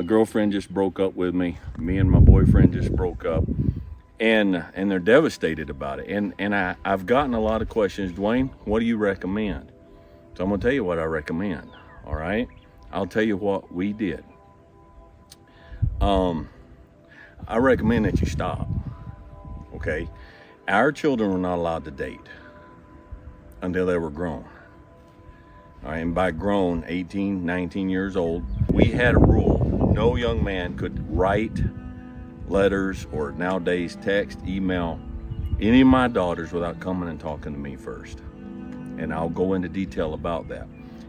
A girlfriend just broke up with me. Me and my boyfriend just broke up, and they're devastated about it. I've gotten a lot of questions. Dwayne, what do you recommend? So I'm gonna tell you what I recommend. All right, I'll tell you what we did. I recommend that you stop. Okay, our children were not allowed to date until they were grown. All right, and by grown, 18, 19 years old, we had a rule. No young man could write letters or nowadays text, email any of my daughters without coming and talking to me first. And I'll go into detail about that.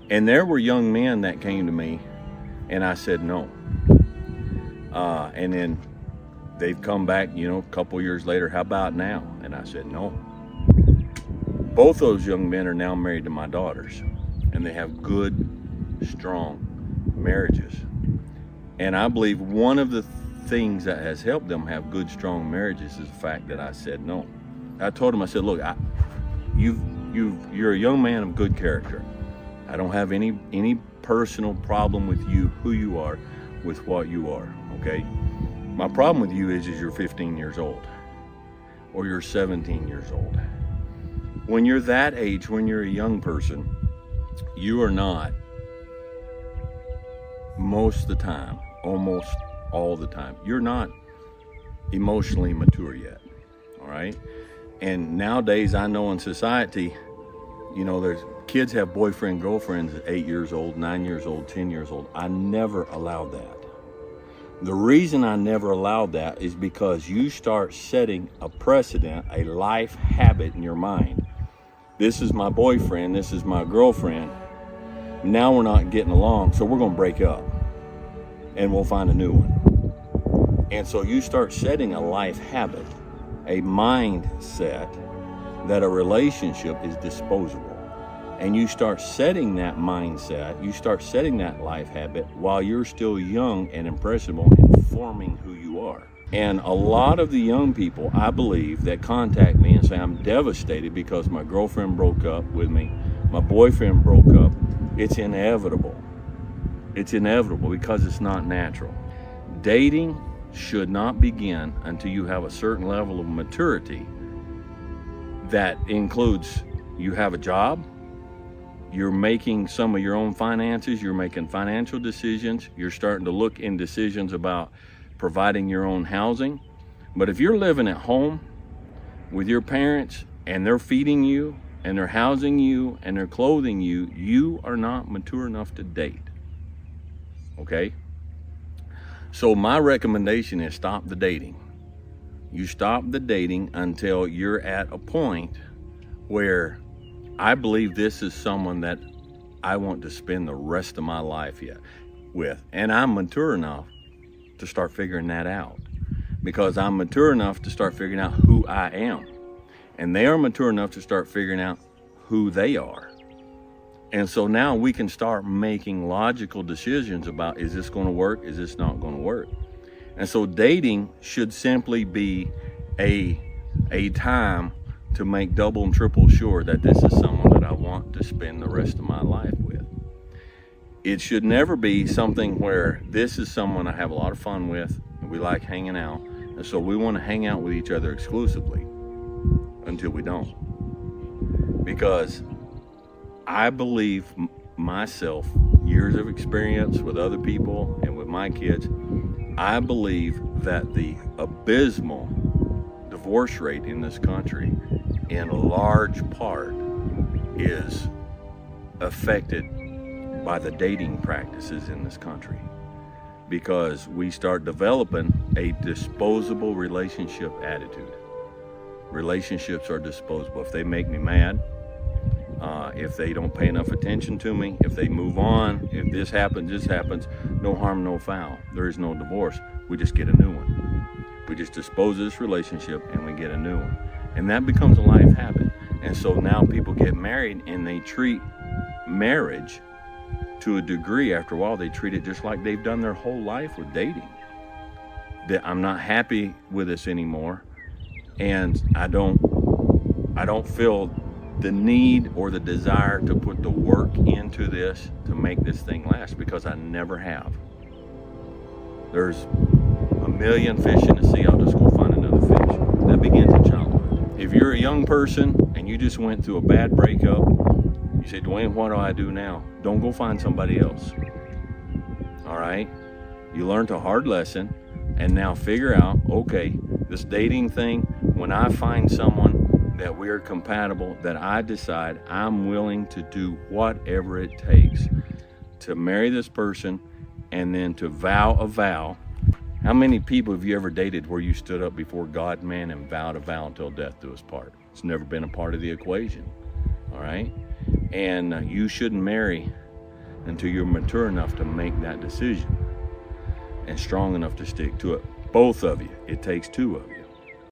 And there were young men that came to me and I said no. And then they've come back, a couple years later, how about now? And I said no. Both those young men are now married to my daughters, and they have good, strong marriages. And I believe one of the things that has helped them have good, strong marriages is the fact that I said no. I told them, I said, look, you're a young man of good character. I don't have any personal problem with you, who you are, with what you are, okay? My problem with you is you're 15 years old or you're 17 years old. When you're that age, when you're a young person, you are not, most of the time, almost all the time, you're not emotionally mature yet, all right? And nowadays, I know in society, there's kids have boyfriend, girlfriends at 8 years old, 9 years old, 10 years old. I never allowed that. The reason I never allowed that is because you start setting a precedent, a life habit in your mind. This is my boyfriend, this is my girlfriend. Now we're not getting along, so we're gonna break up and we'll find a new one. And so you start setting a life habit, a mindset that a relationship is disposable. And you start setting that mindset, you start setting that life habit while you're still young and impressionable and forming who you are. And a lot of the young people, I believe, that contact me and say, I'm devastated because my girlfriend broke up with me, my boyfriend broke up, it's inevitable. It's inevitable because it's not natural. Dating should not begin until you have a certain level of maturity that includes you have a job, you're making some of your own finances, you're making financial decisions, you're starting to look in decisions about providing your own housing. But if you're living at home with your parents and they're feeding you and they're housing you and they're clothing you, you are not mature enough to date, okay? So my recommendation is stop the dating. You stop the dating until you're at a point where I believe this is someone that I want to spend the rest of my life with. And I'm mature enough to start figuring that out because I'm mature enough to start figuring out who I am. And they are mature enough to start figuring out who they are. And so now we can start making logical decisions about, is this going to work? Is this not going to work? And so dating should simply be a time to make double and triple sure that this is someone that I want to spend the rest of my life with. It should never be something where this is someone I have a lot of fun with and we like hanging out, and so we want to hang out with each other exclusively until we don't. Because I believe myself, years of experience with other people and with my kids, I believe that the abysmal divorce rate in this country in large part is affected by the dating practices in this country, because we start developing a disposable relationship attitude. Relationships are disposable. If they make me mad, if they don't pay enough attention to me, if they move on, if this happens, no harm, no foul. There is no divorce. We just get a new one. We just dispose of this relationship and we get a new one. And that becomes a life habit. And so now people get married and they treat marriage to a degree. After a while, they treat it just like they've done their whole life with dating. That I'm not happy with this anymore, and I don't feel the need or the desire to put the work into this to make this thing last, because I never have. There's a million fish in the sea. I'll just go find another fish. That begins in childhood. If you're a young person and you just went through a bad breakup, you say, Dwayne, what do I do now? Don't go find somebody else. All right? You learned a hard lesson, and now figure out, okay, this dating thing, when I find someone that we're compatible, that I decide I'm willing to do whatever it takes to marry this person, and then to vow a vow. How many people have you ever dated where you stood up before God, man, and vowed a vow until death do us part? It's never been a part of the equation, all right? And you shouldn't marry until you're mature enough to make that decision and strong enough to stick to it. Both of you. It takes two of you.